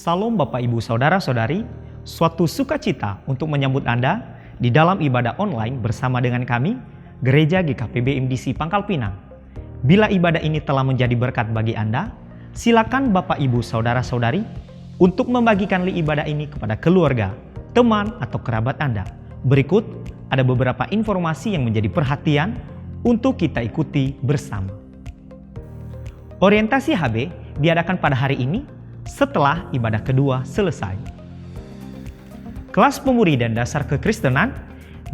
Salam Bapak Ibu Saudara-saudari, suatu sukacita untuk menyambut Anda di dalam ibadah online bersama dengan kami, Gereja GKPB MDC Pangkal Pinang. Bila ibadah ini telah menjadi berkat bagi Anda, silakan Bapak Ibu Saudara-saudari untuk membagikan ibadah ini kepada keluarga, teman atau kerabat Anda. Berikut ada beberapa informasi yang menjadi perhatian untuk kita ikuti bersama. Orientasi HB diadakan pada hari ini setelah ibadah kedua selesai. Kelas pemuridan dasar kekristenan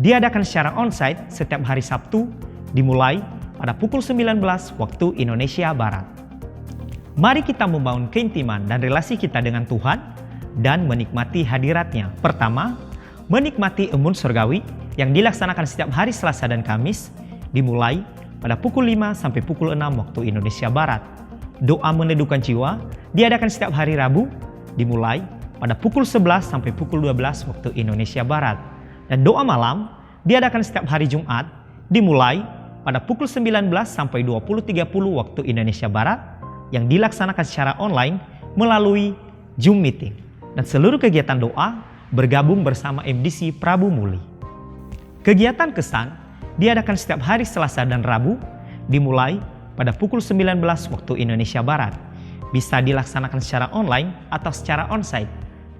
diadakan secara onsite setiap hari Sabtu dimulai pada pukul 19 waktu Indonesia Barat. Mari kita membangun keintiman dan relasi kita dengan Tuhan dan menikmati hadiratnya. Pertama, menikmati embun surgawi yang dilaksanakan setiap hari Selasa dan Kamis dimulai pada pukul 5 sampai pukul 6 waktu Indonesia Barat. Doa meneduhkan jiwa diadakan setiap hari Rabu dimulai pada pukul 11 sampai pukul 12 waktu Indonesia Barat. Dan doa malam diadakan setiap hari Jumat dimulai pada pukul 19 sampai 20.30 waktu Indonesia Barat yang dilaksanakan secara online melalui Zoom Meeting. Dan seluruh kegiatan doa bergabung bersama MDC Prabu Muli. Kegiatan kesan diadakan setiap hari Selasa dan Rabu dimulai pada pukul 19 waktu Indonesia Barat. Bisa dilaksanakan secara online atau secara onsite,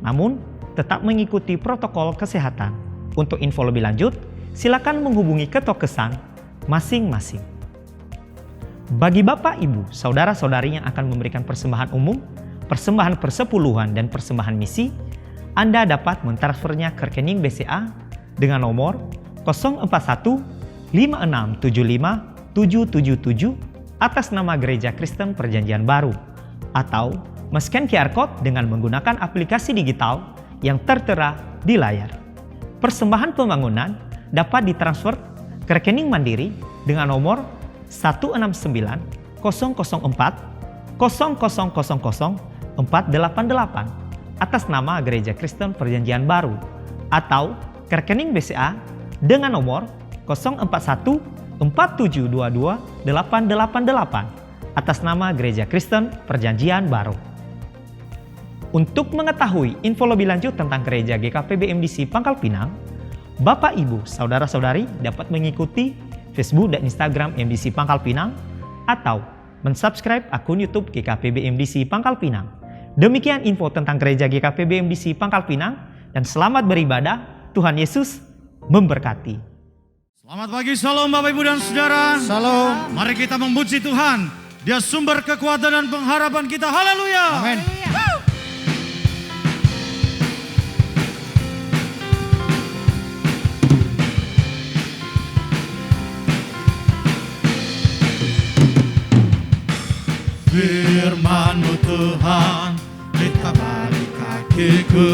namun tetap mengikuti protokol kesehatan. Untuk info lebih lanjut, silakan menghubungi ketua kesan masing-masing. Bagi Bapak, Ibu, Saudara-saudari yang akan memberikan persembahan umum, persembahan persepuluhan dan persembahan misi, Anda dapat mentransfernya ke rekening BCA dengan nomor 041 5675 777 atas nama Gereja Kristen Perjanjian Baru, atau men-scan QR Code dengan menggunakan aplikasi digital yang tertera di layar. Persembahan pembangunan dapat ditransfer ke rekening Mandiri dengan nomor 169 004 0000 488 atas nama Gereja Kristen Perjanjian Baru, atau ke rekening BCA dengan nomor 041 4722 888 atas nama Gereja Kristen Perjanjian Baru. Untuk mengetahui info lebih lanjut tentang Gereja GKPB MDC Pangkal Pinang, Bapak, Ibu, Saudara-saudari dapat mengikuti Facebook dan Instagram MDC Pangkal Pinang atau mensubscribe akun YouTube GKPB MDC Pangkal Pinang. Demikian info tentang Gereja GKPB MDC Pangkal Pinang, dan selamat beribadah. Tuhan Yesus memberkati. Selamat pagi, salam Bapak Ibu dan Saudara. Salam. Mari kita memuji Tuhan. Dia sumber kekuatan dan pengharapan kita. Haleluya. Amin. Firman-Mu Tuhan, kita balik kakiku.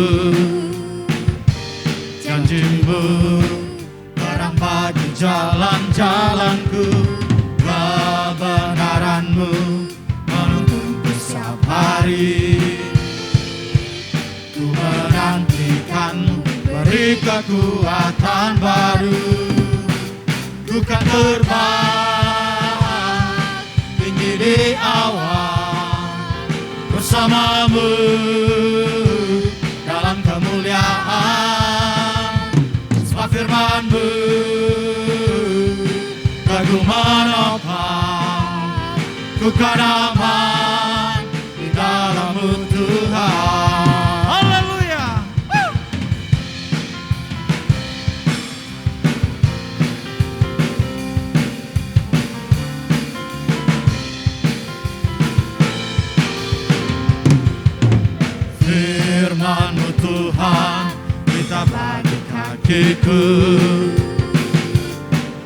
Janji-Mu terang bagi jalan-jalanku. Kebenaran-Mu menuntunku setiap hari. Ku menantikan-Mu, beri kekuatan baru. Ku kan terbang tinggi di awan bersama-Mu dalam kemuliaan. Sebab firman-Mu teguh menopang, ku kan aman di dalam-Mu Tuhan. Haleluya. Firman-Mu Tuhan, kita bagi kakiku.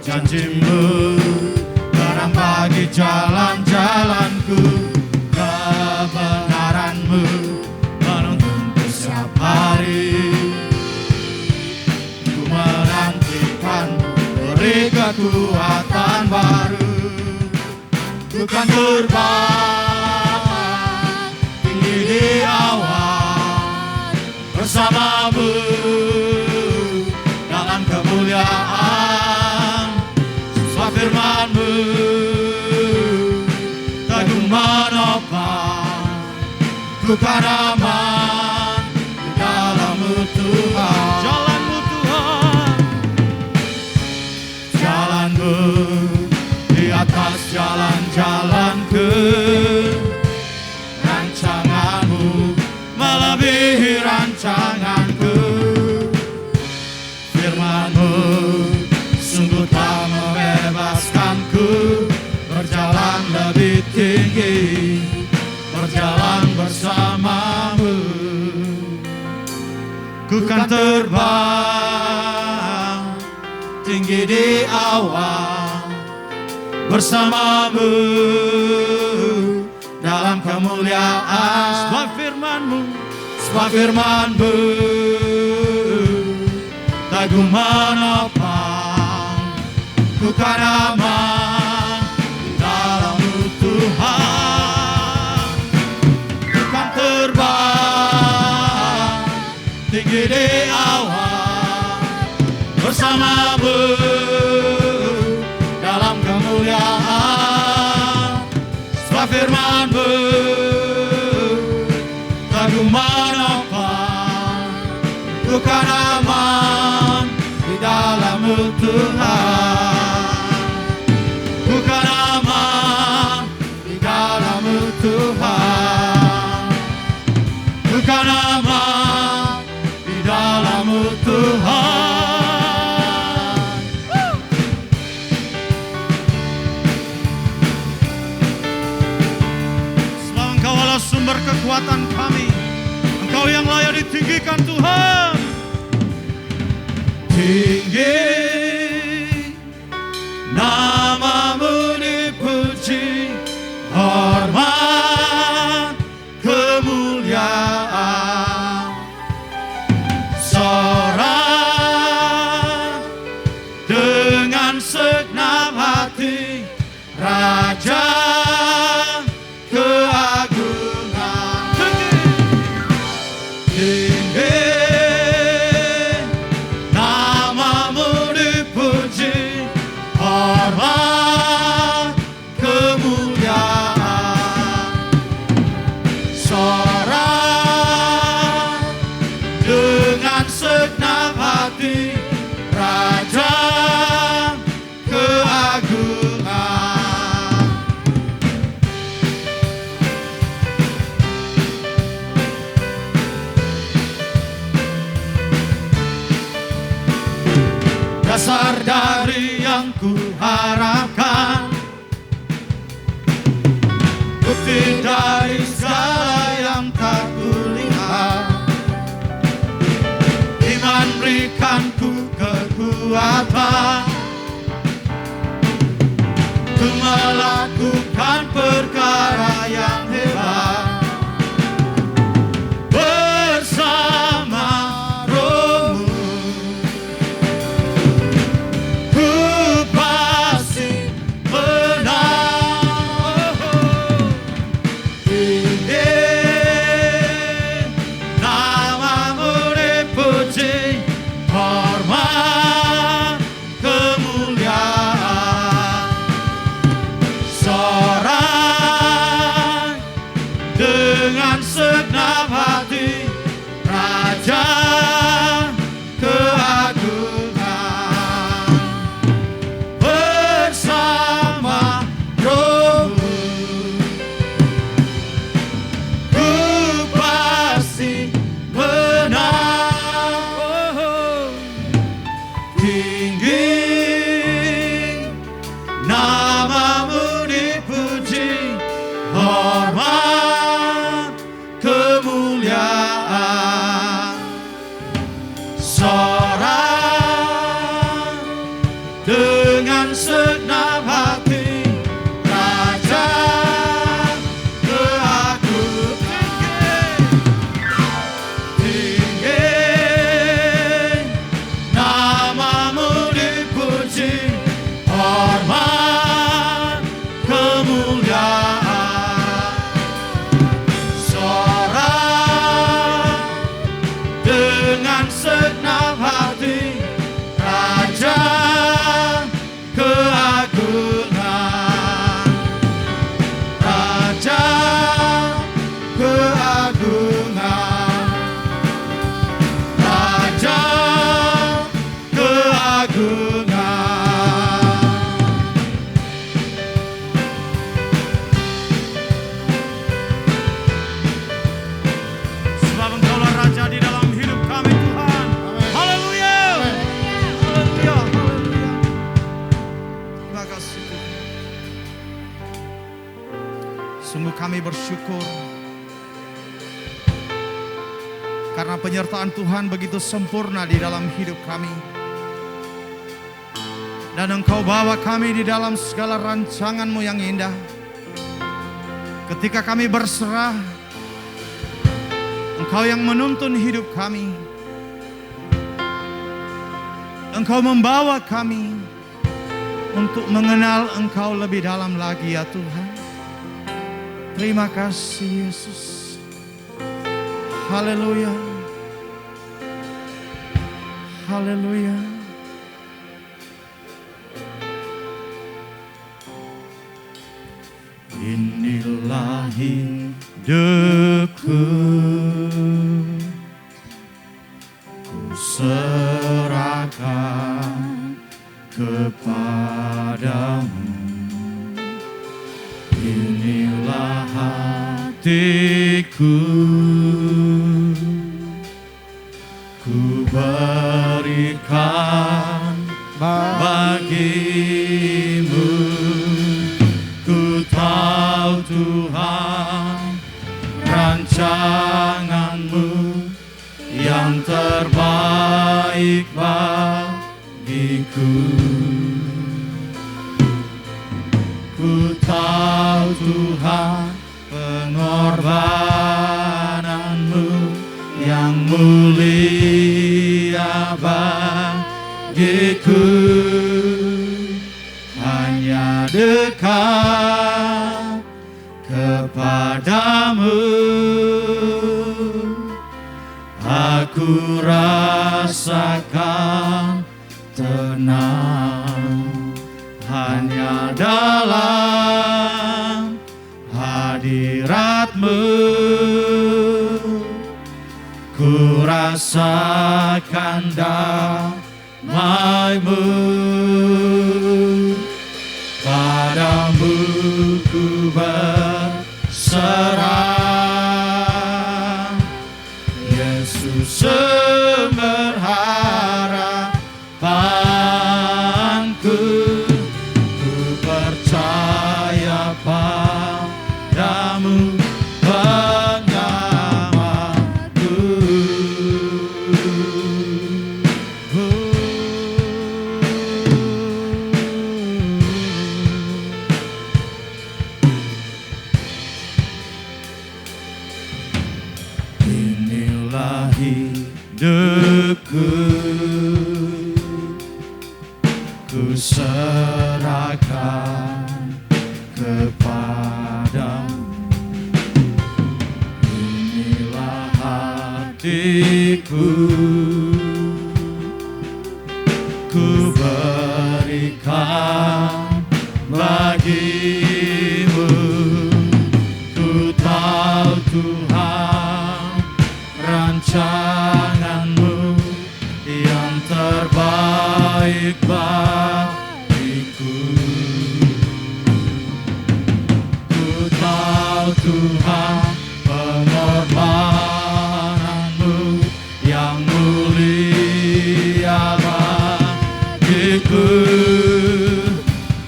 Janji-Mu terang bagi jalan-jalanku. Kebenaran-Mu menuntunku setiap hari. Ku menantikan-Mu, beri kekuatan baru. Ku kan terbang tinggi di awan bersama-Mu dalam kemuliaan. Sebab firman-Mu teguh menopang, ku kan aman firman-Mu di atas jalan-jalanku. Rancangan-Mu melebihi rancanganku. Firman-Mu sungguh tak membebaskanku berjalan lebih tinggi, berjalan bersama-Mu. Ku kan terbang tinggi di awan bersama-Mu dalam kemuliaan. Sebab firman-Mu teguh menopang, ku kan aman dalam-Mu Tuhan. Ku kan terbang tinggi di awan bersama-Mu dalam kemuliaan. Sebab firman-Mu teguh menopang, ku kan aman di dalam-Mu Tuhan. Ku kan aman di dalam-Mu Tuhan. Ku kan aman di dalam-Mu Tuhan. Sebab Engkau adalah sumber kekuatan kami. Engkau yang layak ditinggikan Tuhan. Tinggi nama-Mu dipuji, hormat kemuliaan. Sorak dengan segenap hati, Raja keagungan. Tinggi nama-Mu dipuji, hormat kemuliaan. Sorak dengan segenap hati, Raja keagungan. Dasar dari yang ku harapkan, bukti dari segala yang tak kulihat. Iman berikan ku kekuatan, ku melakukan perkara yang hebat bersama Roh-Mu. Ku pasti menang. Tinggi nama-Mu dipuji, hormat kemuliaan. Sorak dengan segenap hati, Raja keagungan. Bersama Roh-Mu ku pasti menang. Tinggi nama-Mu dipuji, hormat kemuliaan. Sorak dengan segenap hati, Raja keagungan. Tinggi nama-Mu dipuji, hormat kemuliaan. Sorak dengan segenap hati, Raja keagungan. Terima kasih Tuhan. Sungguh kami bersyukur karena penyertaan Tuhan begitu sempurna di dalam hidup kami. Dan Engkau bawa kami di dalam segala rancangan-Mu yang indah. Ketika kami berserah, Engkau yang menuntun hidup kami. Engkau membawa kami untuk mengenal Engkau lebih dalam lagi ya Tuhan. Terima kasih Yesus. Haleluya. Haleluya. Inilah hidupku, ku serahkan kepadamu. Inilah hatiku, ku berikan bagimu. Ku tahu Tuhan, rancangan-Mu yang terbaik bagiku. Ku tahu Tuhan, pengorbanan-Mu yang mulia bagiku. Hanya dekat kepadamu aku rasakan tenang. Hanya dalam hadirat-Mu ku rasakan damai-Mu. Padamu ku berserah, Yesus sumber harapanku. Ku percaya padamu, penyelamatku. Inilah hidupku, ku serahkan kepadamu. Inilah hatiku, ku berikan bagimu. Ku tahu Tuhan, rancangan-Mu yang terbaik bagiku. Ku tahu Tuhan, pengorbanan-Mu yang mulia bagiku.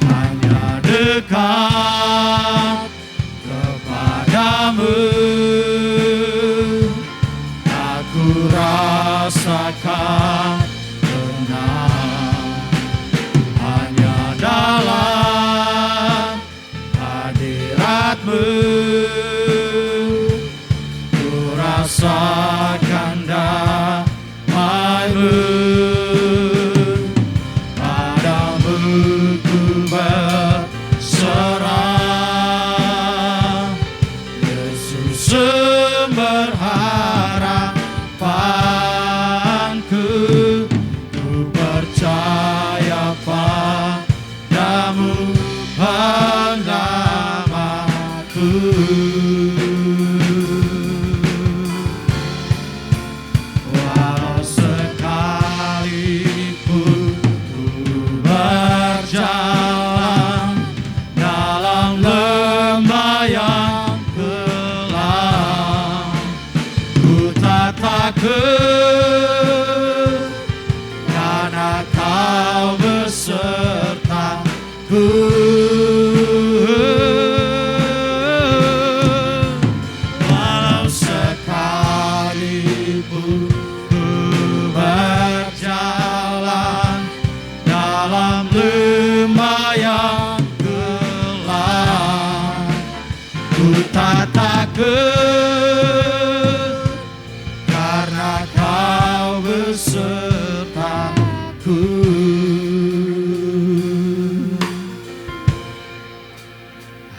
Hanya dekat kepadamu aku rasakan tenang. Hanya dalam hadirat-Mu ku rasakan damai-Mu. Padamu ku berserah, Yesus sumber harapanku. Ku percaya padamu, penyelamatku. Walau sekalipun ku berjalan dalam lembah yang gelap, ku tak takut karena Kau beserta Walau sekalipun ku berjalan dalam lembah yang gelap, ku tak takut karena Kau besertaku.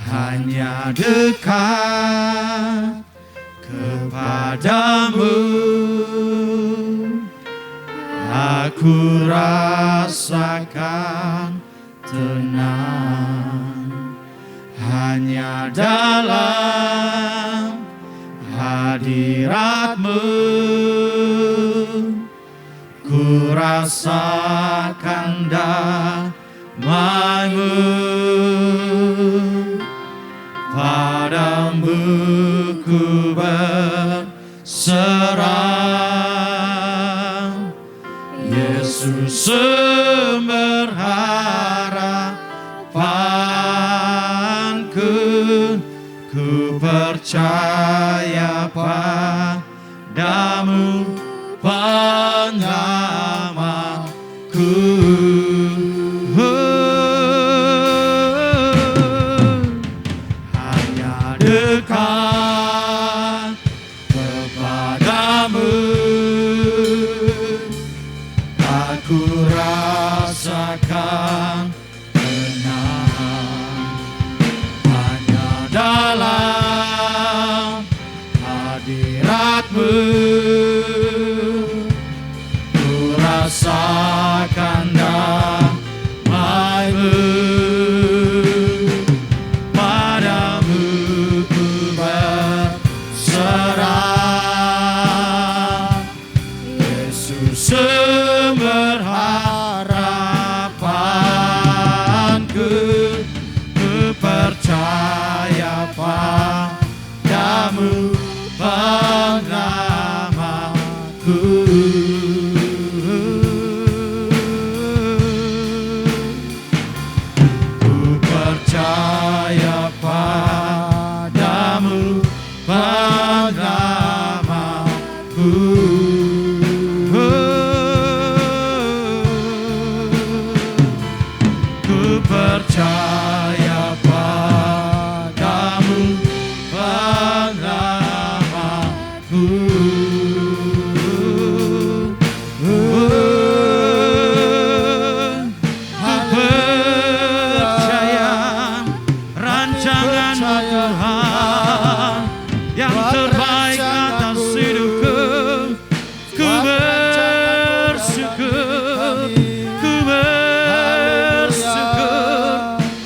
Hanya dekat kepadamu aku rasakan tenang. Hanya dalam hadirat-Mu ku rasakan damai-Mu. Padamu ku berserah, Yesus sumber harapanku. Ku percaya padamu penyelamatku. Dekat kepadamu aku rasakan tenang. Hanya dalam hadirat-Mu ku rasakan damai-Mu. Sumber harapanku, ku percaya padamu penyelamatku. Ku percaya padamu penyelamatku. Percaya padamu penyelamatku. Aku percaya rancangan-Mu Tuhan yang terbaik atas hidupku. Ku bersyukur, ku bersyukur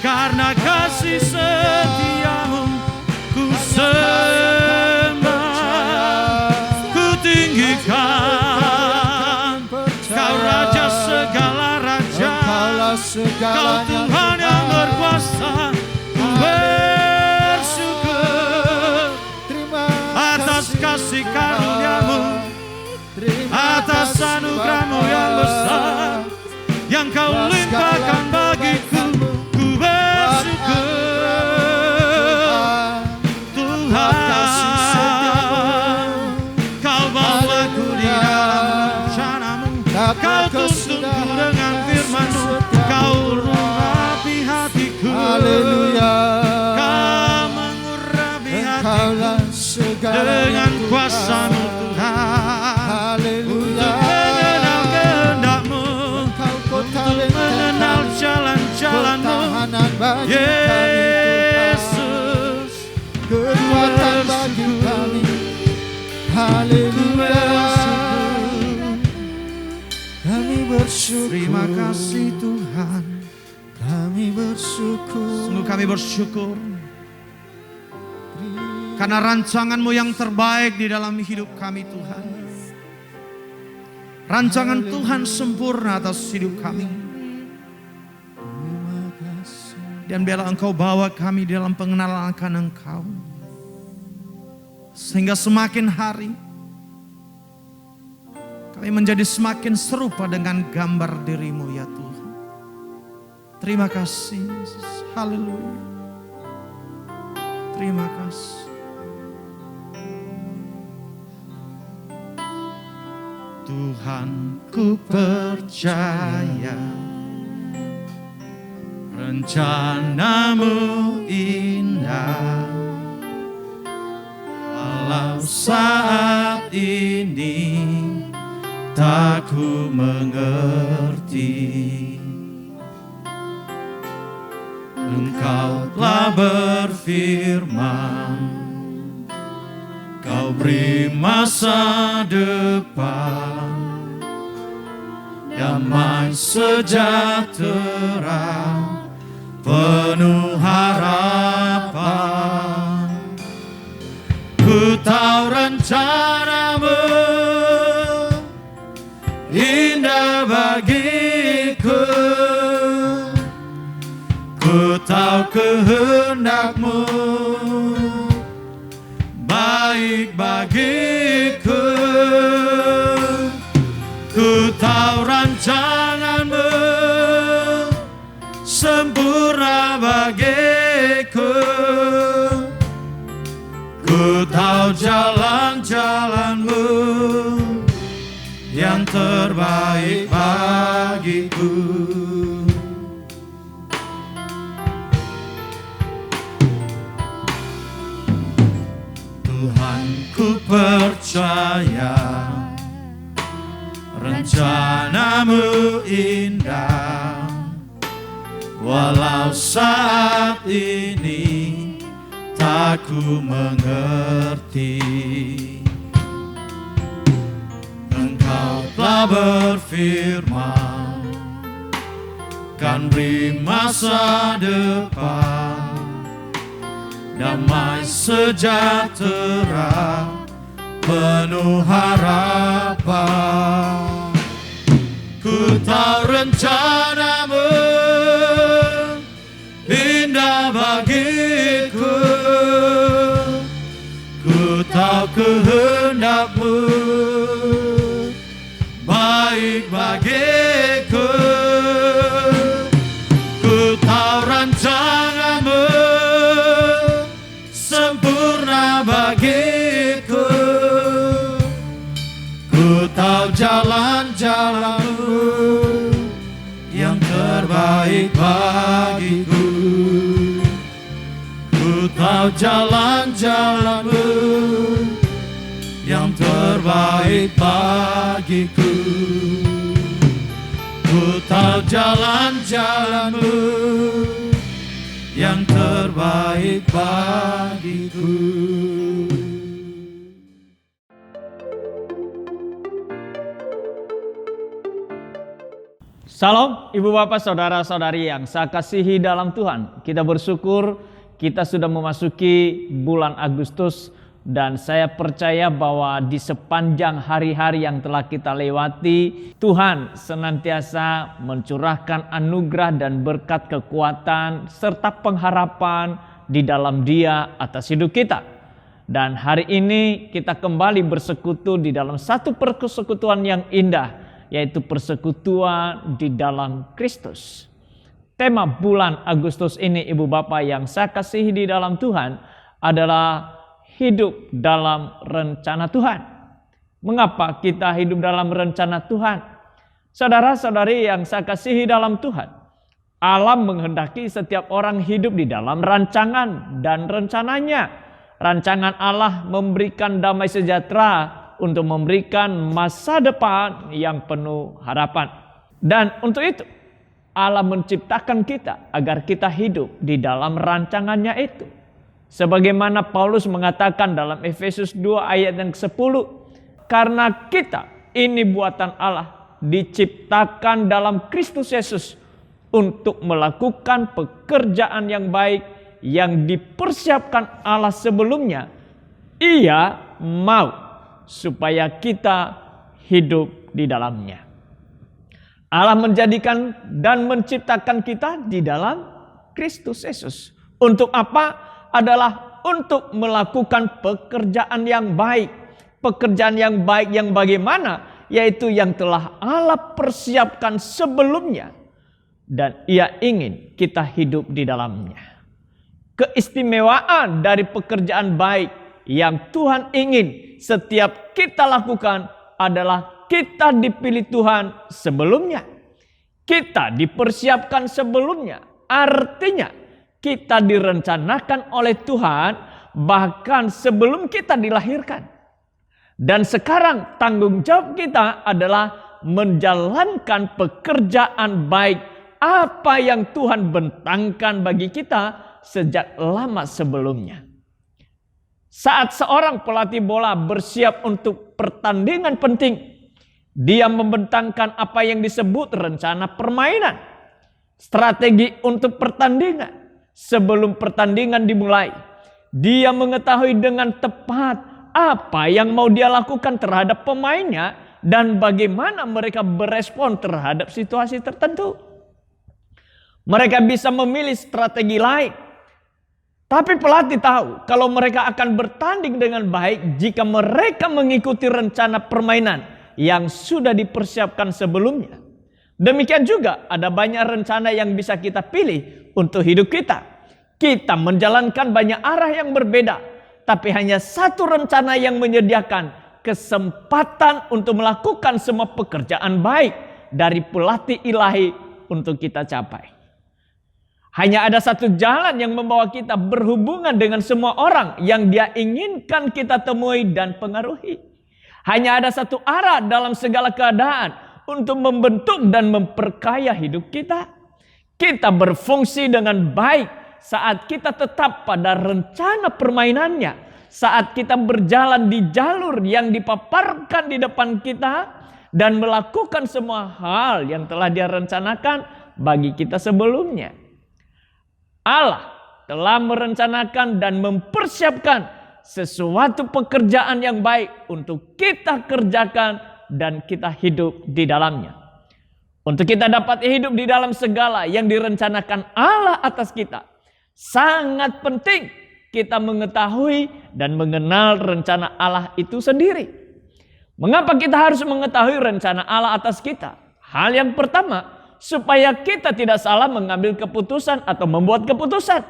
karena kasih setia-Mu ku sembah, ku tinggikan. Kau Raja segala raja, Kau Tuhan yang berkuasa. Ku bersyukur atas kasih karunia-Mu, atas anugerah-Mu yang besar yang Kau limpahkan bagiku. Ku bersyukur Tuhan, Kau bawaku di dalam rencana-Mu. Kau tuntunku dengan firman-Mu, Kau urapi hatiku. Haleluya. Kau mengurapi hatiku dengan kuasa-Mu Tuhan. Haleluya. Mengenal kehendak-Mu, untuk mengenal jalan-jalan-Mu, Yesus. Kekuatan bagi kami. Haleluya. Kami bersyukur. Terima kasih Tuhan. Kami bersyukur. Sungguh kami bersyukur karena rancangan-Mu yang terbaik di dalam hidup kami Tuhan. Rancangan Tuhan sempurna atas hidup kami. Dan biarlah Engkau bawa kami dalam pengenalan akan Engkau. Sehingga semakin hari kami menjadi semakin serupa dengan gambar diri-Mu ya Tuhan. Terima kasih Yesus. Haleluya. Terima kasih. Tuhan, ku percaya rencana-Mu indah, walau saat ini tak ku mengerti. Engkau telah berfirman, Kau beri masa depan, damai sejahtera, penuh harapan. Ku tahu rencana-Mu indah bagiku, ku tahu kehendak-Mu baik bagiku. Ku tahu rancangan-Mu sempurna bagiku. Ku tahu jalan-jalan-Mu yang terbaik bagiku. Tuhan, ku percaya rencana-Mu indah, walau saat ini tak ku mengerti. Engkau telah berfirman, kan beri masa depan, damai sejahtera, penuh harapan. Ku tahu rencana-Mu indah bagiku, ku tahu kehendak-Mu baik bagiku. Ku tahu rancangan-Mu sempurna bagiku. Ku tahu jalan-jalan-Mu yang terbaik bagiku. Ku tahu jalan-jalan-Mu yang terbaik bagiku. Ku tahu jalan-jalan-Mu yang terbaik bagiku. Salam Ibu Bapak Saudara-saudari yang saya kasihi dalam Tuhan. Kita bersyukur kita sudah memasuki bulan Agustus, dan saya percaya bahwa di sepanjang hari-hari yang telah kita lewati, Tuhan senantiasa mencurahkan anugerah dan berkat kekuatan serta pengharapan di dalam Dia atas hidup kita. Dan hari ini kita kembali bersekutu di dalam satu persekutuan yang indah, yaitu persekutuan di dalam Kristus. Tema bulan Agustus ini, Ibu Bapak yang saya kasihi di dalam Tuhan, adalah hidup dalam rencana Tuhan. Mengapa kita hidup dalam rencana Tuhan? Saudara-saudari yang saya kasihi dalam Tuhan, alam menghendaki setiap orang hidup di dalam rancangan dan rencananya. Rancangan Allah memberikan damai sejahtera untuk memberikan masa depan yang penuh harapan. Dan untuk itu Allah menciptakan kita agar kita hidup di dalam rancangannya itu. Sebagaimana Paulus mengatakan dalam Efesus 2 ayat yang ke-10, karena kita ini buatan Allah, diciptakan dalam Kristus Yesus untuk melakukan pekerjaan yang baik yang dipersiapkan Allah sebelumnya. Ia mau supaya kita hidup di dalamnya. Allah menjadikan dan menciptakan kita di dalam Kristus Yesus. Untuk apa? Adalah untuk melakukan pekerjaan yang baik. Pekerjaan yang baik yang bagaimana? Yaitu yang telah Allah persiapkan sebelumnya. dan Ia ingin kita hidup di dalamnya. Keistimewaan dari pekerjaan baik yang Tuhan ingin setiap kita lakukan adalah kita dipilih Tuhan sebelumnya. Kita dipersiapkan sebelumnya. Artinya kita direncanakan oleh Tuhan bahkan sebelum kita dilahirkan. Dan sekarang tanggung jawab kita adalah menjalankan pekerjaan baik apa yang Tuhan bentangkan bagi kita sejak lama sebelumnya. Saat seorang pelatih bola bersiap untuk pertandingan penting, dia membentangkan apa yang disebut rencana permainan, strategi untuk pertandingan. Sebelum pertandingan dimulai, dia mengetahui dengan tepat apa yang mau dia lakukan terhadap pemainnya dan bagaimana mereka berespon terhadap situasi tertentu. Mereka bisa memilih strategi lain. Tapi pelatih tahu kalau mereka akan bertanding dengan baik jika mereka mengikuti rencana permainan yang sudah dipersiapkan sebelumnya. Demikian juga ada banyak rencana yang bisa kita pilih untuk hidup kita. Kita menjalankan banyak arah yang berbeda, tapi hanya satu rencana yang menyediakan kesempatan untuk melakukan semua pekerjaan baik dari pelatih ilahi untuk kita capai. Hanya ada satu jalan yang membawa kita berhubungan dengan semua orang yang Dia inginkan kita temui dan pengaruhi. Hanya ada satu arah dalam segala keadaan untuk membentuk dan memperkaya hidup kita. Kita berfungsi dengan baik saat kita tetap pada rencana permainannya. Saat kita berjalan di jalur yang dipaparkan di depan kita dan melakukan semua hal yang telah Dia rencanakan bagi kita sebelumnya. Allah telah merencanakan dan mempersiapkan sesuatu pekerjaan yang baik untuk kita kerjakan dan kita hidup di dalamnya. Untuk kita dapat hidup di dalam segala yang direncanakan Allah atas kita, sangat penting kita mengetahui dan mengenal rencana Allah itu sendiri. Mengapa kita harus mengetahui rencana Allah atas kita? Hal yang pertama, supaya kita tidak salah mengambil keputusan atau membuat keputusan.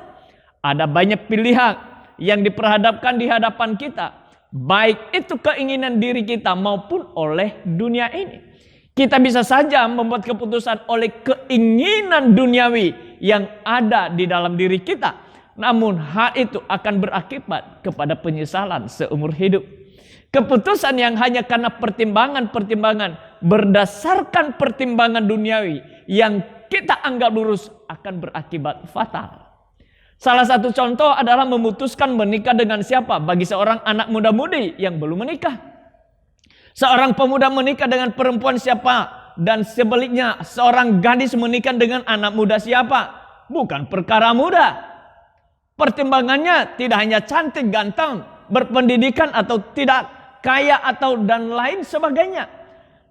Ada banyak pilihan yang diperhadapkan di hadapan kita, baik itu keinginan diri kita maupun oleh dunia ini. Kita bisa saja membuat keputusan oleh keinginan duniawi yang ada di dalam diri kita. Namun hal itu akan berakibat kepada penyesalan seumur hidup. Keputusan yang hanya karena pertimbangan-pertimbangan berdasarkan pertimbangan duniawi yang kita anggap lurus akan berakibat fatal. Salah satu contoh adalah memutuskan menikah dengan siapa bagi seorang anak muda-mudi yang belum menikah. Seorang pemuda menikah dengan perempuan siapa dan sebaliknya seorang gadis menikah dengan anak muda siapa. Bukan perkara mudah. Pertimbangannya tidak hanya cantik, ganteng, berpendidikan atau tidak, kaya atau dan lain sebagainya.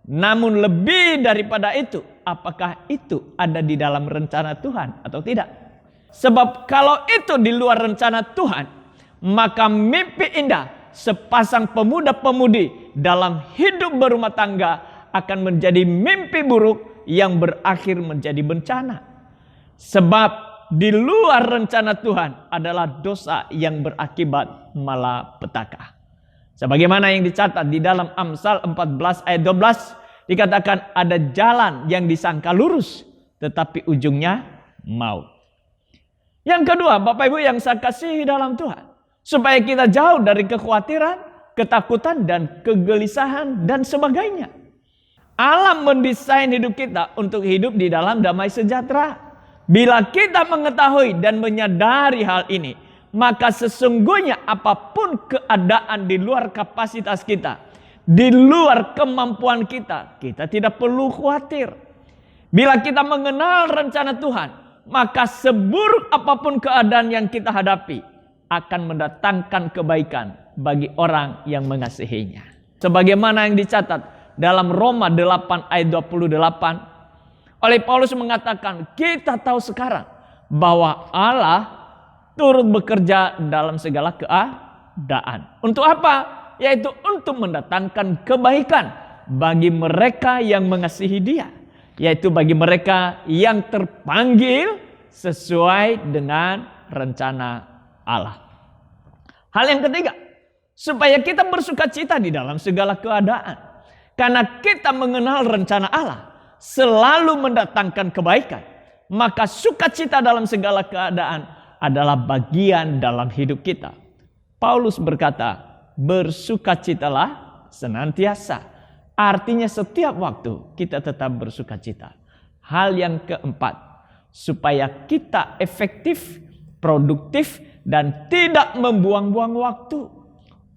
Namun lebih daripada itu, apakah itu ada di dalam rencana Tuhan atau tidak? Sebab kalau itu di luar rencana Tuhan, maka mimpi indah sepasang pemuda-pemudi dalam hidup berumah tangga akan menjadi mimpi buruk yang berakhir menjadi bencana. Sebab di luar rencana Tuhan adalah dosa yang berakibat malapetaka. Sebagaimana yang dicatat di dalam Amsal 14 ayat 12, dikatakan ada jalan yang disangka lurus, tetapi ujungnya maut. Yang kedua, Bapak Ibu yang saya kasihi dalam Tuhan, supaya kita jauh dari kekhawatiran, ketakutan, dan kegelisahan, dan sebagainya. Allah mendesain hidup kita untuk hidup di dalam damai sejahtera. Bila kita mengetahui dan menyadari hal ini, maka sesungguhnya apapun keadaan di luar kapasitas kita, di luar kemampuan kita, kita tidak perlu khawatir. Bila kita mengenal rencana Tuhan, maka seburuk apapun keadaan yang kita hadapi akan mendatangkan kebaikan bagi orang yang mengasihinya. Sebagaimana yang dicatat dalam Roma 8 ayat 28, oleh Paulus mengatakan, kita tahu sekarang bahwa Allah turut bekerja dalam segala keadaan. Untuk apa? Yaitu untuk mendatangkan kebaikan bagi mereka yang mengasihi Dia. yaitu bagi mereka yang terpanggil sesuai dengan rencana Allah. Hal yang ketiga, supaya kita bersukacita di dalam segala keadaan. Karena kita mengenal rencana Allah selalu mendatangkan kebaikan, maka sukacita dalam segala keadaan adalah bagian dalam hidup kita. Paulus berkata, bersukacitalah senantiasa. Artinya setiap waktu kita tetap bersukacita. Hal yang keempat, supaya kita efektif, produktif, dan tidak membuang-buang waktu.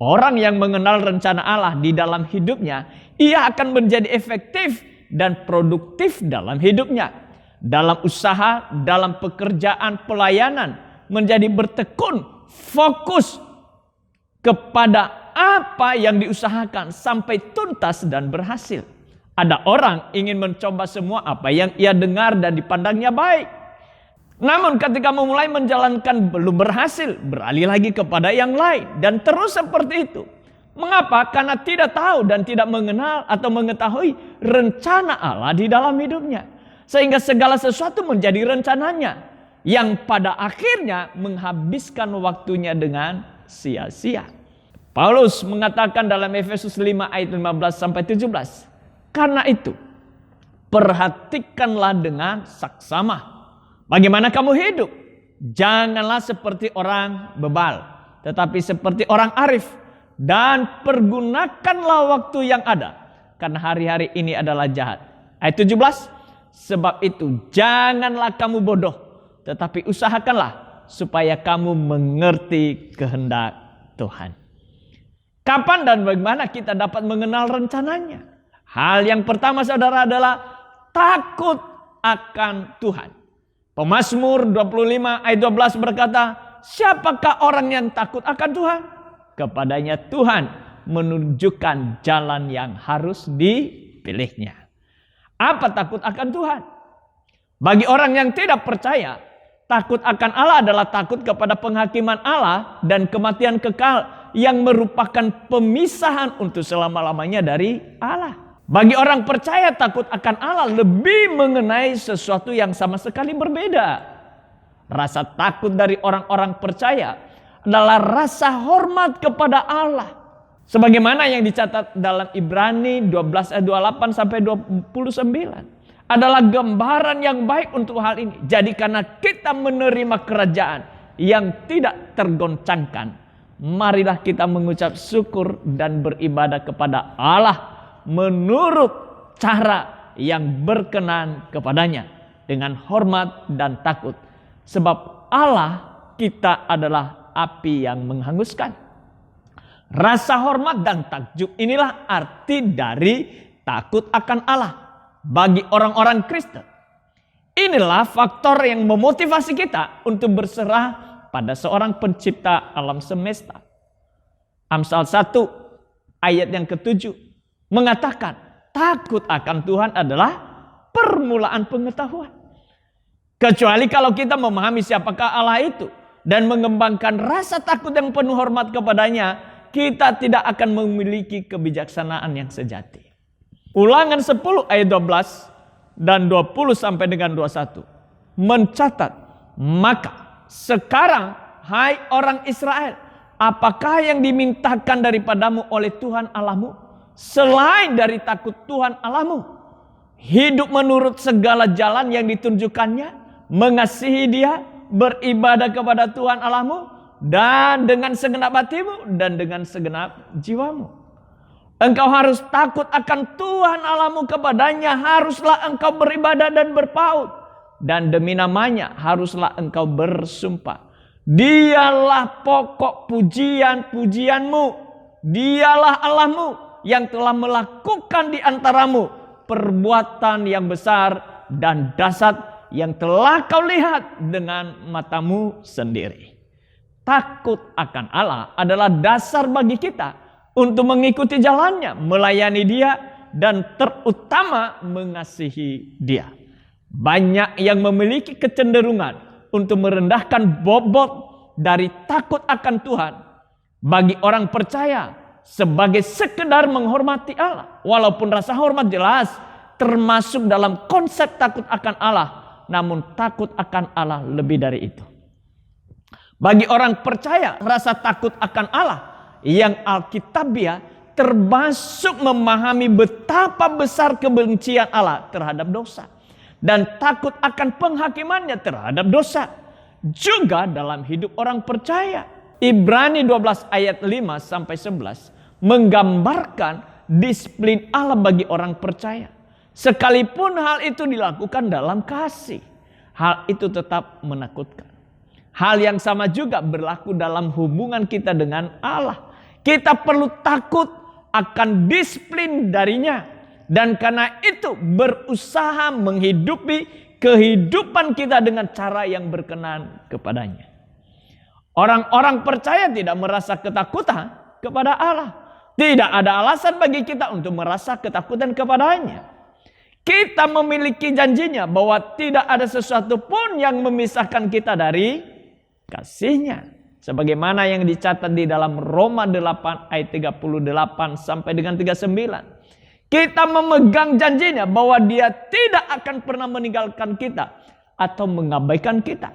Orang yang mengenal rencana Allah di dalam hidupnya, ia akan menjadi efektif dan produktif dalam hidupnya. Dalam usaha, dalam pekerjaan, pelayanan, menjadi bertekun, fokus kepada apa yang diusahakan sampai tuntas dan berhasil. Ada orang ingin mencoba semua apa yang ia dengar dan dipandangnya baik. Namun ketika memulai menjalankan belum berhasil, beralih lagi kepada yang lain. Dan terus seperti itu. Mengapa? Karena tidak tahu dan tidak mengenal atau mengetahui rencana Allah di dalam hidupnya. Sehingga segala sesuatu menjadi rencananya. Yang pada akhirnya menghabiskan waktunya dengan sia-sia. Paulus mengatakan dalam Efesus 5 ayat 15-17. Karena itu, perhatikanlah dengan saksama bagaimana kamu hidup. Janganlah seperti orang bebal, tetapi seperti orang arif. Dan pergunakanlah waktu yang ada, karena hari-hari ini adalah jahat. Ayat 17, sebab itu janganlah kamu bodoh, tetapi usahakanlah supaya kamu mengerti kehendak Tuhan. Kapan dan bagaimana kita dapat mengenal rencananya? Hal yang pertama saudara adalah takut akan Tuhan. Pemazmur 25 ayat 12 berkata, siapakah orang yang takut akan Tuhan? Kepadanya Tuhan menunjukkan jalan yang harus dipilihnya. Apa takut akan Tuhan? Bagi orang yang tidak percaya, takut akan Allah adalah takut kepada penghakiman Allah dan kematian kekal yang merupakan pemisahan untuk selama-lamanya dari Allah. Bagi orang percaya, takut akan Allah lebih mengenai sesuatu yang sama sekali berbeda. Rasa takut dari orang-orang percaya adalah rasa hormat kepada Allah. Sebagaimana yang dicatat dalam Ibrani 12 ayat 28-29. Adalah gambaran yang baik untuk hal ini. Jadi karena kita menerima kerajaan yang tidak tergoncangkan, marilah kita mengucap syukur dan beribadah kepada Allah menurut cara yang berkenan kepadanya, dengan hormat dan takut. Sebab Allah kita adalah api yang menghanguskan. Rasa hormat dan takjub inilah arti dari takut akan Allah bagi orang-orang Kristen. Inilah faktor yang memotivasi kita untuk berserah pada seorang pencipta alam semesta. Amsal 1 ayat yang ke-7 mengatakan takut akan Tuhan adalah permulaan pengetahuan. Kecuali kalau kita memahami siapakah Allah itu dan mengembangkan rasa takut yang penuh hormat kepadanya, kita tidak akan memiliki kebijaksanaan yang sejati. Ulangan 10 ayat 12 dan 20 sampai dengan 21 mencatat, maka sekarang hai orang Israel, apakah yang dimintakan daripadamu oleh Tuhan Allahmu selain dari takut Tuhan Allahmu? Hidup menurut segala jalan yang ditunjukkannya, mengasihi Dia, beribadah kepada Tuhan Allahmu, dan dengan segenap hatimu dan dengan segenap jiwamu. Engkau harus takut akan Tuhan Allahmu, kepadanya haruslah engkau beribadah dan berpaut, dan demi namanya haruslah engkau bersumpah. Dialah pokok pujian-pujianmu, dialah Allahmu yang telah melakukan di antaramu perbuatan yang besar dan dahsyat yang telah kau lihat dengan matamu sendiri. Takut akan Allah adalah dasar bagi kita untuk mengikuti jalannya, melayani Dia, dan terutama mengasihi Dia. Banyak yang memiliki kecenderungan untuk merendahkan bobot dari takut akan Tuhan bagi orang percaya sebagai sekedar menghormati Allah. Walaupun rasa hormat jelas termasuk dalam konsep takut akan Allah. Namun takut akan Allah lebih dari itu. Bagi orang percaya, rasa takut akan Allah yang alkitabiah termasuk memahami betapa besar kebencian Allah terhadap dosa. Dan takut akan penghakimannya terhadap dosa. Juga dalam hidup orang percaya. Ibrani 12 ayat 5-11 menggambarkan disiplin Allah bagi orang percaya. Sekalipun hal itu dilakukan dalam kasih, hal itu tetap menakutkan. Hal yang sama juga berlaku dalam hubungan kita dengan Allah. Kita perlu takut akan disiplin darinya. Dan karena itu berusaha menghidupi kehidupan kita dengan cara yang berkenan kepadanya. Orang-orang percaya tidak merasa ketakutan kepada Allah. Tidak ada alasan bagi kita untuk merasa ketakutan kepadanya. Kita memiliki janjinya bahwa tidak ada sesuatu pun yang memisahkan kita dari kasih-Nya. Sebagaimana yang dicatat di dalam Roma 8 ayat 38 sampai dengan 39. Kita memegang janjinya bahwa Dia tidak akan pernah meninggalkan kita atau mengabaikan kita.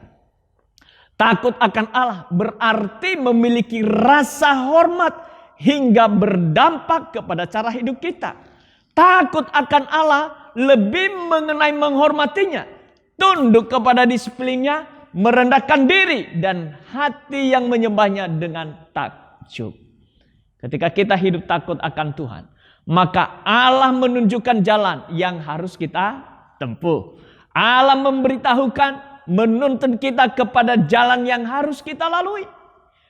Takut akan Allah berarti memiliki rasa hormat hingga berdampak kepada cara hidup kita. Takut akan Allah lebih mengenai menghormatinya, tunduk kepada disiplinnya, merendahkan diri dan hati yang menyembahnya dengan takjub. Ketika kita hidup takut akan Tuhan, maka Allah menunjukkan jalan yang harus kita tempuh. Allah memberitahukan, menuntun kita kepada jalan yang harus kita lalui.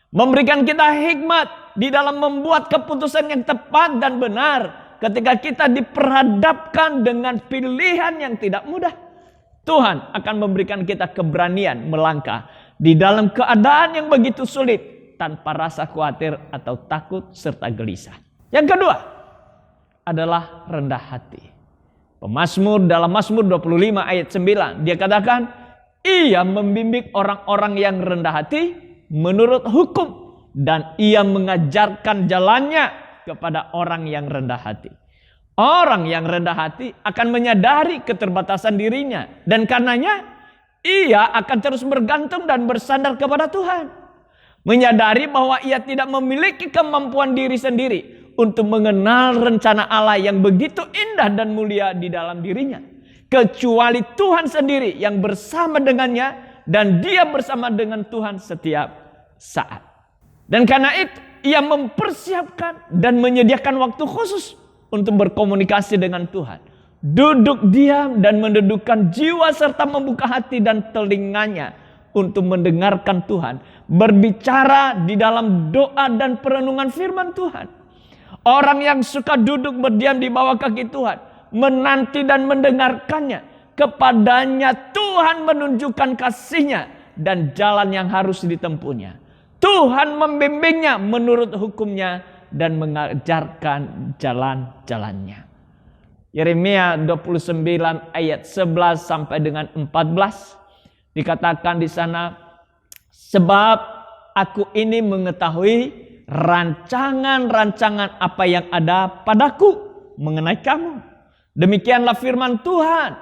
Memberikan kita hikmat di dalam membuat keputusan yang tepat dan benar ketika kita diperhadapkan dengan pilihan yang tidak mudah. Tuhan akan memberikan kita keberanian melangkah di dalam keadaan yang begitu sulit tanpa rasa khawatir atau takut serta gelisah. Yang kedua adalah rendah hati. Pemazmur dalam Mazmur 25 ayat 9 dia katakan, Ia membimbing orang-orang yang rendah hati menurut hukum dan Ia mengajarkan jalannya kepada orang yang rendah hati. Orang yang rendah hati akan menyadari keterbatasan dirinya dan karenanya ia akan terus bergantung dan bersandar kepada Tuhan. Menyadari bahwa ia tidak memiliki kemampuan diri sendiri untuk mengenal rencana Allah yang begitu indah dan mulia di dalam dirinya. Kecuali Tuhan sendiri yang bersama dengannya dan dia bersama dengan Tuhan setiap saat. Dan karena itu ia mempersiapkan dan menyediakan waktu khusus untuk berkomunikasi dengan Tuhan. Duduk diam dan mendudukkan jiwa serta membuka hati dan telinganya untuk mendengarkan Tuhan. Berbicara di dalam doa dan perenungan firman Tuhan. Orang yang suka duduk berdiam di bawah kaki Tuhan, menanti dan mendengarkannya, kepadanya Tuhan menunjukkan kasih-Nya dan jalan yang harus ditempuhnya. Tuhan membimbingnya menurut hukum-Nya dan mengajarkan jalan-jalannya. Yeremia 29 ayat 11 sampai dengan 14 dikatakan di sana, sebab aku ini mengetahui rancangan-rancangan apa yang ada padaku mengenai kamu. Demikianlah firman Tuhan,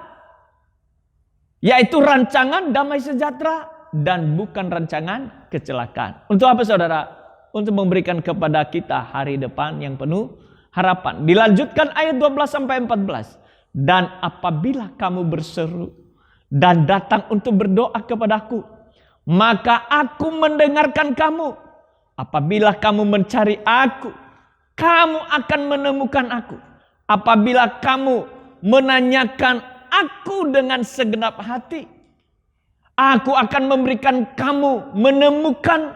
yaitu rancangan damai sejahtera dan bukan rancangan kecelakaan. Untuk apa saudara? Untuk memberikan kepada kita hari depan yang penuh harapan. Dilanjutkan ayat 12 sampai 14. Dan apabila kamu berseru dan datang untuk berdoa kepadaku, maka aku mendengarkan kamu. Apabila kamu mencari aku, kamu akan menemukan aku. Apabila kamu menanyakan aku dengan segenap hati, aku akan memberikan kamu menemukan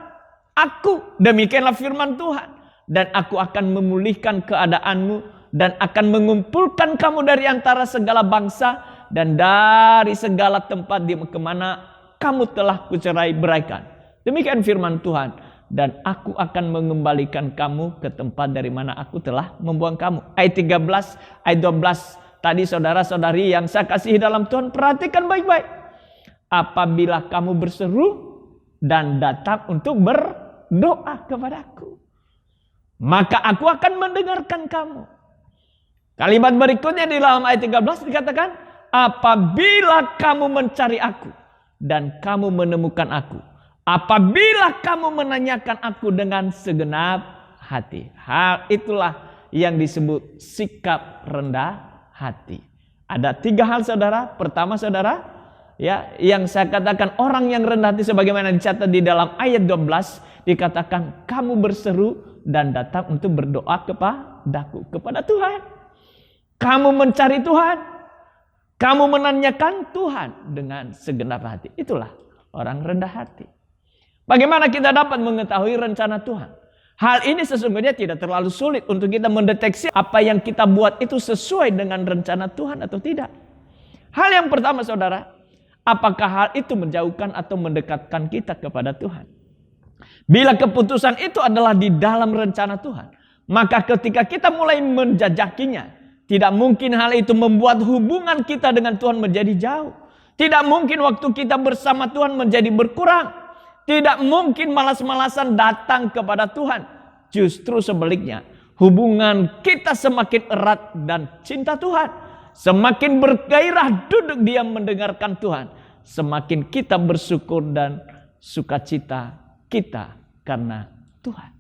aku. Demikianlah firman Tuhan. Dan aku akan memulihkan keadaanmu dan akan mengumpulkan kamu dari antara segala bangsa dan dari segala tempat di kemana kamu telah kucerai beraikan. Demikian firman Tuhan. Dan aku akan mengembalikan kamu ke tempat dari mana aku telah membuang kamu. Ayat 13, ayat 12. Tadi saudara-saudari yang saya kasihi dalam Tuhan, perhatikan baik-baik. Apabila kamu berseru dan datang untuk berdoa kepadaku, maka aku akan mendengarkan kamu. Kalimat berikutnya di dalam ayat 13 dikatakan, apabila kamu mencari aku dan kamu menemukan aku, apabila kamu menanyakan aku dengan segenap hati. Hal itulah yang disebut sikap rendah hati. Ada 3 hal saudara. Pertama saudara, ya, yang saya katakan orang yang rendah hati sebagaimana dicatat di dalam ayat 12 dikatakan kamu berseru dan datang untuk berdoa kepadaku, kepada Tuhan. Kamu mencari Tuhan, kamu menanyakan Tuhan dengan segenap hati. Itulah orang rendah hati. Bagaimana kita dapat mengetahui rencana Tuhan? Hal ini sesungguhnya tidak terlalu sulit untuk kita mendeteksi apa yang kita buat itu sesuai dengan rencana Tuhan atau tidak. Hal yang pertama saudara, apakah hal itu menjauhkan atau mendekatkan kita kepada Tuhan? Bila keputusan itu adalah di dalam rencana Tuhan, maka ketika kita mulai menjajakinya, tidak mungkin hal itu membuat hubungan kita dengan Tuhan menjadi jauh. Tidak mungkin waktu kita bersama Tuhan menjadi berkurang. Tidak mungkin malas-malasan datang kepada Tuhan. Justru sebaliknya, hubungan kita semakin erat dan cinta Tuhan. Semakin bergairah duduk diam mendengarkan Tuhan. Semakin kita bersyukur dan sukacita kita karena Tuhan.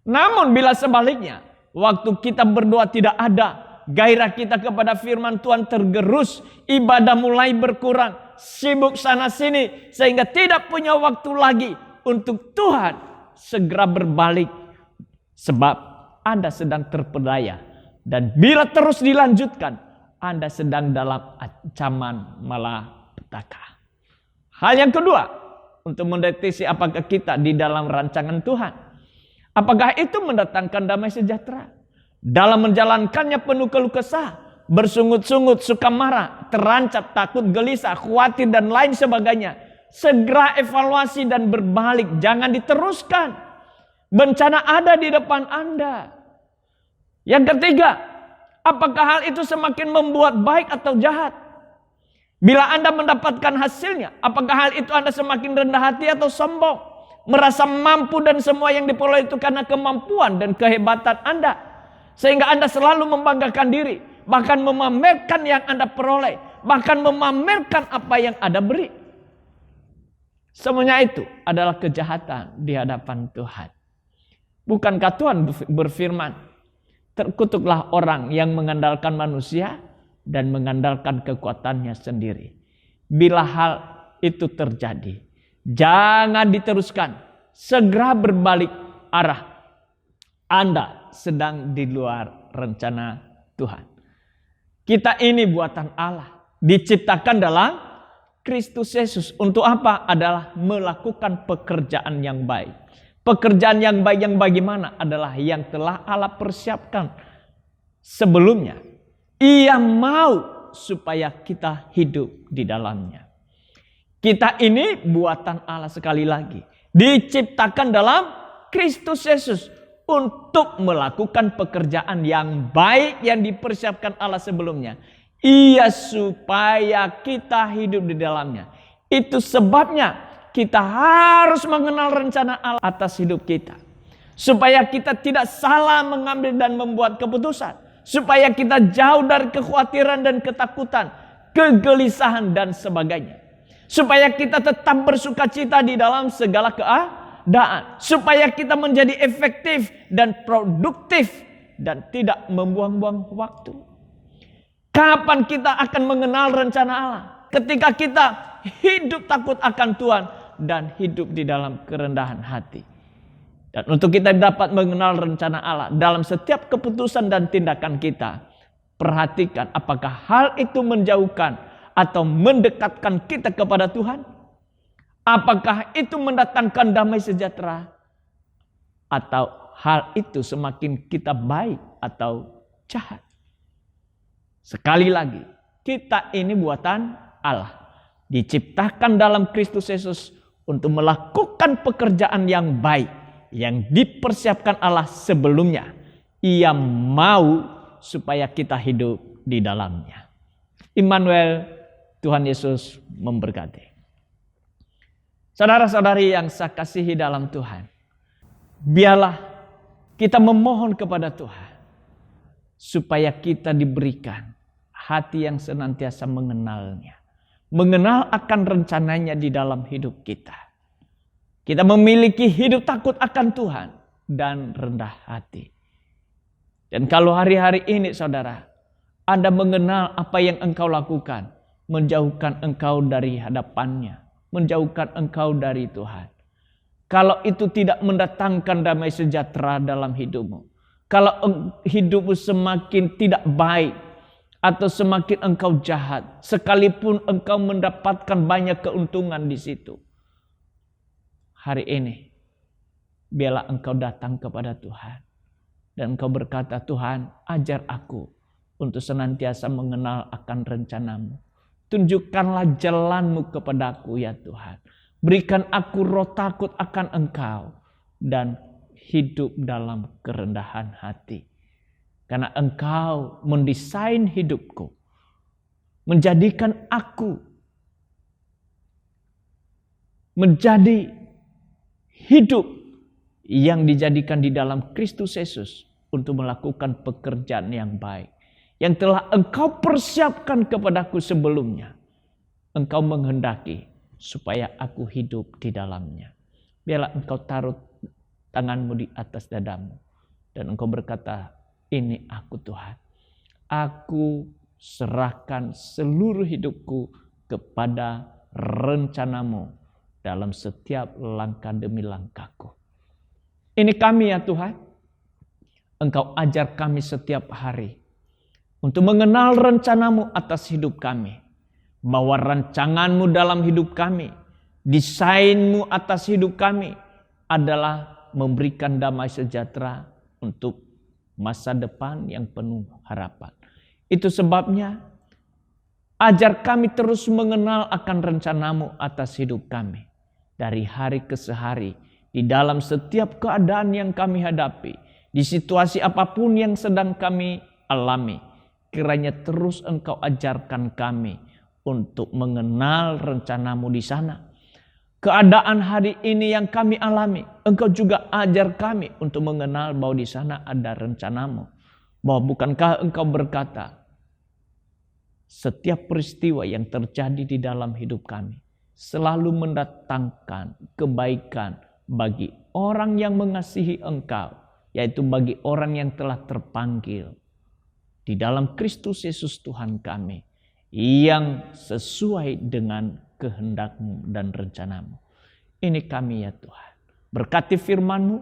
Namun bila sebaliknya, waktu kita berdoa tidak ada, gairah kita kepada firman Tuhan tergerus, ibadah mulai berkurang, sibuk sana sini, sehingga tidak punya waktu lagi untuk Tuhan, segera berbalik. Sebab Anda sedang terpedaya. Dan bila terus dilanjutkan, Anda sedang dalam ancaman malapetaka. Hal yang kedua, untuk mendeteksi apakah kita di dalam rancangan Tuhan. Apakah itu mendatangkan damai sejahtera? Dalam menjalankannya penuh keluh kesah, bersungut-sungut, suka marah, terancam, takut, gelisah, khawatir dan lain sebagainya. Segera evaluasi dan berbalik, jangan diteruskan. Bencana ada di depan Anda. Yang ketiga, apakah hal itu semakin membuat baik atau jahat? Bila Anda mendapatkan hasilnya, apakah hal itu Anda semakin rendah hati atau sombong? Merasa mampu dan semua yang diperoleh itu karena kemampuan dan kehebatan Anda. Sehingga Anda selalu membanggakan diri. Bahkan memamerkan yang Anda peroleh. Bahkan memamerkan apa yang Anda beri. Semuanya itu adalah kejahatan di hadapan Tuhan. Bukankah Tuhan berfirman, terkutuklah orang yang mengandalkan manusia dan mengandalkan kekuatannya sendiri. Bila hal itu terjadi, jangan diteruskan. Segera berbalik arah. Anda sedang di luar rencana Tuhan. Kita ini buatan Allah. Diciptakan dalam Kristus Yesus. Untuk apa? Adalah melakukan pekerjaan yang baik. Pekerjaan yang baik yang bagaimana? Adalah yang telah Allah persiapkan sebelumnya. Ia mau supaya kita hidup di dalamnya. Kita ini buatan Allah sekali lagi. Diciptakan dalam Kristus Yesus. Untuk melakukan pekerjaan yang baik yang dipersiapkan Allah sebelumnya. Ia supaya kita hidup di dalamnya. Itu sebabnya kita harus mengenal rencana Allah atas hidup kita. Supaya kita tidak salah mengambil dan membuat keputusan. Supaya kita jauh dari kekhawatiran dan ketakutan, kegelisahan dan sebagainya. Supaya kita tetap bersukacita di dalam segala keadaan. Supaya kita menjadi efektif dan produktif dan tidak membuang-buang waktu. Kapan kita akan mengenal rencana Allah? Ketika kita hidup takut akan Tuhan dan hidup di dalam kerendahan hati. Dan untuk kita dapat mengenal rencana Allah dalam setiap keputusan dan tindakan kita, perhatikan apakah hal itu menjauhkan atau mendekatkan kita kepada Tuhan. Apakah itu mendatangkan damai sejahtera? Atau hal itu semakin kita baik atau jahat? Sekali lagi, kita ini buatan Allah. Diciptakan dalam Kristus Yesus untuk melakukan pekerjaan yang baik. Yang dipersiapkan Allah sebelumnya. Ia mau supaya kita hidup di dalamnya. Immanuel, Tuhan Yesus memberkati. Saudara-saudari yang saya kasihi dalam Tuhan. Biarlah kita memohon kepada Tuhan. supaya kita diberikan hati yang senantiasa mengenalnya. Mengenal akan rencananya di dalam hidup kita. Kita memiliki hidup takut akan Tuhan dan rendah hati. Dan kalau hari-hari ini saudara, Anda mengenal apa yang engkau lakukan, menjauhkan engkau dari hadapannya, menjauhkan engkau dari Tuhan. Kalau itu tidak mendatangkan damai sejahtera dalam hidupmu, kalau hidupmu semakin tidak baik, atau semakin engkau jahat, sekalipun engkau mendapatkan banyak keuntungan di situ, hari ini biarlah engkau datang kepada Tuhan dan engkau berkata, Tuhan, ajar aku untuk senantiasa mengenal akan rencanamu. Tunjukkanlah jalanmu kepadaku ya Tuhan. Berikan aku roh takut akan engkau dan hidup dalam kerendahan hati. Karena engkau mendesain hidupku, menjadikan aku menjadi hidup yang dijadikan di dalam Kristus Yesus untuk melakukan pekerjaan yang baik. Yang telah engkau persiapkan kepadaku sebelumnya. Engkau menghendaki supaya aku hidup di dalamnya. Biarlah engkau taruh tanganmu di atas dadamu. Dan engkau berkata, ini aku Tuhan. Aku serahkan seluruh hidupku kepada rencanamu dalam setiap langkah demi langkahku. Ini kami ya Tuhan. Engkau ajar kami setiap hari untuk mengenal rencanamu atas hidup kami. Bahwa rancanganmu dalam hidup kami, desainmu atas hidup kami adalah memberikan damai sejahtera untuk masa depan yang penuh harapan. Itu sebabnya ajar kami terus mengenal akan rencanamu atas hidup kami. Dari hari ke hari, di dalam setiap keadaan yang kami hadapi, di situasi apapun yang sedang kami alami, kiranya terus engkau ajarkan kami untuk mengenal rencanamu di sana. Keadaan hari ini yang kami alami, engkau juga ajar kami untuk mengenal bahwa di sana ada rencanamu. Bahwa bukankah engkau berkata, setiap peristiwa yang terjadi di dalam hidup kami selalu mendatangkan kebaikan bagi orang yang mengasihi engkau, yaitu bagi orang yang telah terpanggil di dalam Kristus Yesus Tuhan kami, yang sesuai dengan kehendakmu dan rencanamu. Ini kami ya Tuhan. Berkati firman-Mu,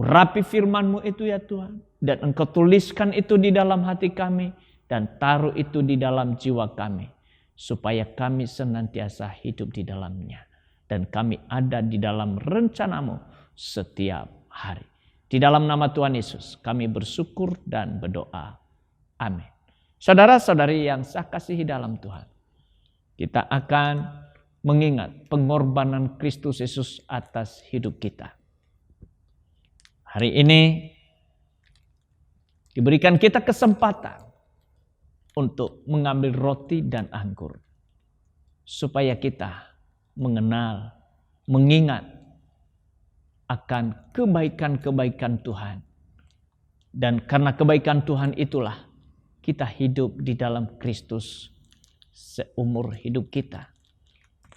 urapi firman-Mu itu ya Tuhan. Dan engkau tuliskan itu di dalam hati kami dan taruh itu di dalam jiwa kami. Supaya kami senantiasa hidup di dalamnya. Dan kami ada di dalam rencanamu setiap hari. Di dalam nama Tuhan Yesus kami bersyukur dan berdoa. Amin. Saudara-saudari yang saya kasihi dalam Tuhan, kita akan mengingat pengorbanan Kristus Yesus atas hidup kita. Hari ini diberikan kita kesempatan untuk mengambil roti dan anggur, supaya kita mengenal, mengingat akan kebaikan-kebaikan Tuhan. Dan karena kebaikan Tuhan itulah kita hidup di dalam Kristus seumur hidup kita.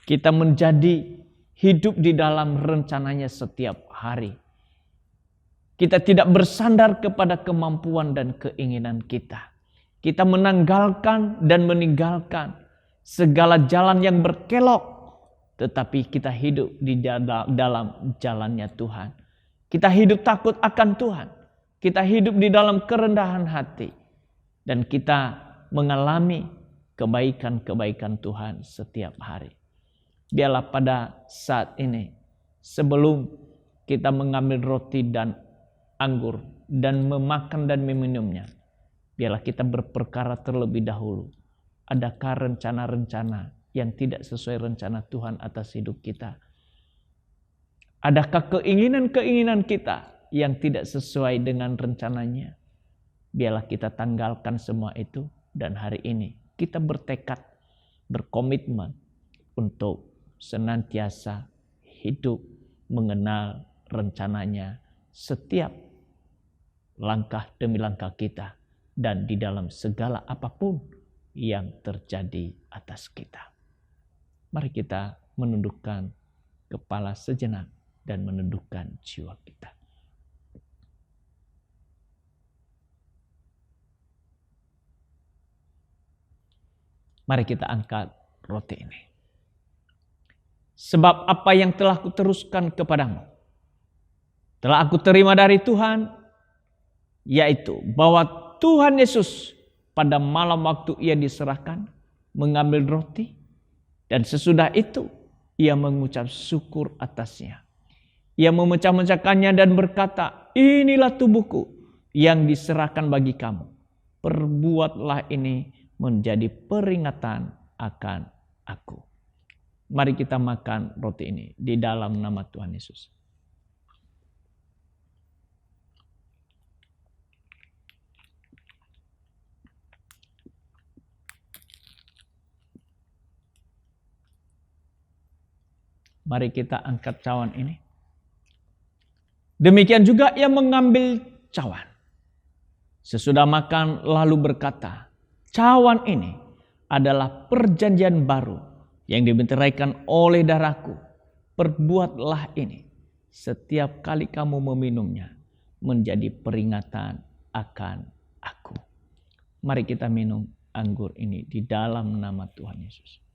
Kita menjadi hidup di dalam rencananya setiap hari. Kita tidak bersandar kepada kemampuan dan keinginan kita. Kita menanggalkan dan meninggalkan segala jalan yang berkelok. Tetapi kita hidup di dalam jalannya Tuhan. Kita hidup takut akan Tuhan. Kita hidup di dalam kerendahan hati. Dan kita mengalami kebaikan-kebaikan Tuhan setiap hari. Biarlah pada saat ini, sebelum kita mengambil roti dan anggur dan memakan dan meminumnya, biarlah kita berperkara terlebih dahulu. Adakah rencana-rencana yang tidak sesuai rencana Tuhan atas hidup kita? Adakah keinginan-keinginan kita yang tidak sesuai dengan rencananya? Biarlah kita tanggalkan semua itu dan hari ini kita bertekad, berkomitmen untuk senantiasa hidup mengenal rencananya setiap langkah demi langkah kita dan di dalam segala apapun yang terjadi atas kita. Mari kita menundukkan kepala sejenak dan menundukkan jiwa kita. Mari kita angkat roti ini. Sebab apa yang telah kuteruskan kepadamu, telah aku terima dari Tuhan, yaitu bahwa Tuhan Yesus pada malam waktu ia diserahkan, mengambil roti, dan sesudah itu ia mengucap syukur atasnya. Ia memecah-mecahkannya dan berkata, inilah tubuhku yang diserahkan bagi kamu. Perbuatlah ini menjadi peringatan akan aku. Mari kita makan roti ini di dalam nama Tuhan Yesus. Mari kita angkat cawan ini. Demikian juga ia mengambil cawan. Sesudah makan lalu berkata, cawan ini adalah perjanjian baru yang dibenteraikan oleh darahku. Perbuatlah ini setiap kali kamu meminumnya menjadi peringatan akan aku. Mari kita minum anggur ini di dalam nama Tuhan Yesus.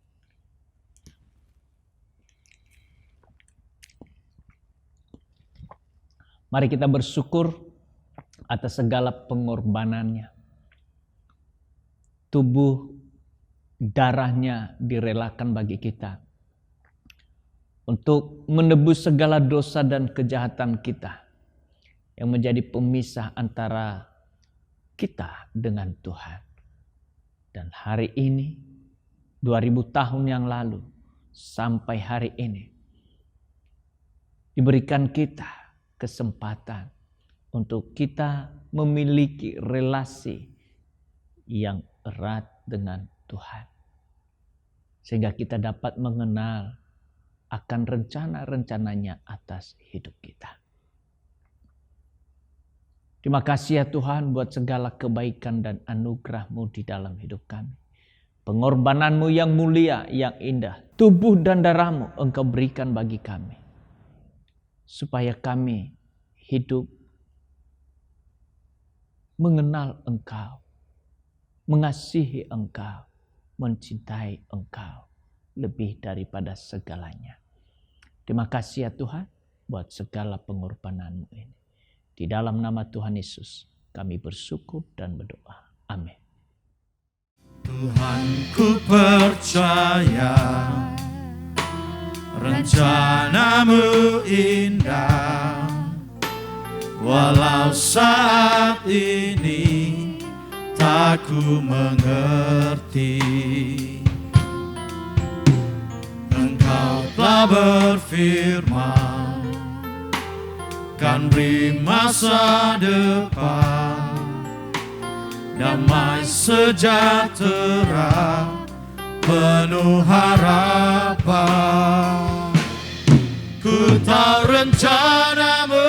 Mari kita bersyukur atas segala pengorbanannya. Tubuh darahnya direlakan bagi kita untuk menebus segala dosa dan kejahatan kita yang menjadi pemisah antara kita dengan Tuhan. Dan hari ini 2000 tahun yang lalu sampai hari ini diberikan kita kesempatan untuk kita memiliki relasi yang erat dengan Tuhan. Sehingga kita dapat mengenal akan rencana-rencananya atas hidup kita. Terima kasih ya Tuhan buat segala kebaikan dan anugerah-Mu di dalam hidup kami. Pengorbanan-Mu yang mulia, yang indah. Tubuh dan darah-Mu Engkau berikan bagi kami. Supaya kami hidup mengenal Engkau, mengasihi Engkau, mencintai Engkau lebih daripada segalanya. Terima kasih ya Tuhan buat segala pengorbanan-Mu ini. Di dalam nama Tuhan Yesus kami bersyukur dan berdoa. Amin. Tuhan, ku percaya rencana-Mu indah, walau saat ini tak ku mengerti. Engkau telah berfirman kan beri masa depan, damai sejahtera penuh harapan. Ku tahu rencana-Mu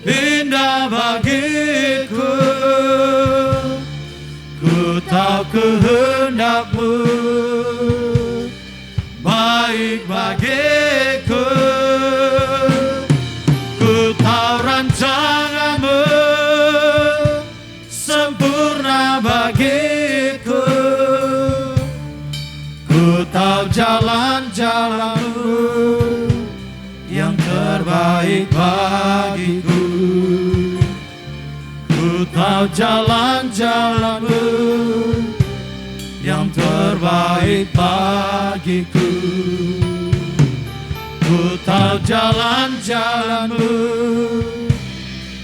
indah bagiku, ku tahu kehendak-Mu baik bagiku, ku tahu rencana-Mu sempurna bagiku, ku tahu jalan-jalan-Mu yang terbaik bagiku, ku tahu jalan-jalan-Mu yang terbaik bagiku, ku tahu jalan-jalan-Mu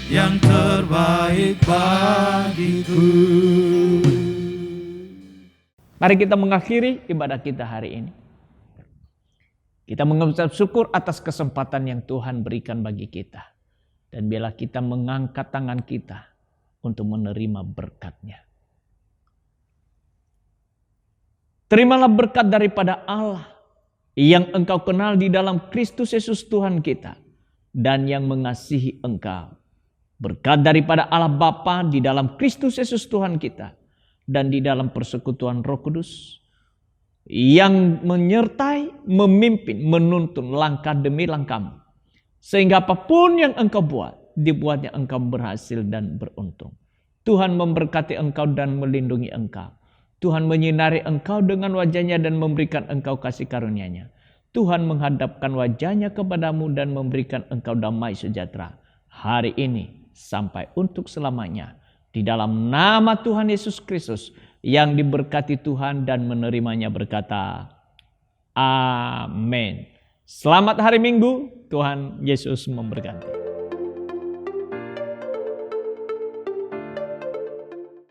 yang terbaik bagiku. Mari kita mengakhiri ibadah kita hari ini. Kita mengucap syukur atas kesempatan yang Tuhan berikan bagi kita. Dan biarlah kita mengangkat tangan kita untuk menerima berkat-Nya. Terimalah berkat daripada Allah yang engkau kenal di dalam Kristus Yesus Tuhan kita dan yang mengasihi engkau Berkat daripada Allah Bapa di dalam Kristus Yesus Tuhan kita dan di dalam persekutuan Roh Kudus yang menyertai, memimpin, menuntun langkah demi langkahmu. Sehingga apapun yang engkau buat, dibuatnya engkau berhasil dan beruntung. Tuhan memberkati engkau dan melindungi engkau. Tuhan menyinari engkau dengan wajahnya dan memberikan engkau kasih karunia-Nya. Tuhan menghadapkan wajahnya kepadamu dan memberikan engkau damai sejahtera hari ini sampai untuk selamanya. Di dalam nama Tuhan Yesus Kristus yang diberkati Tuhan dan menerimanya berkata, amin. Selamat hari Minggu, Tuhan Yesus memberkati.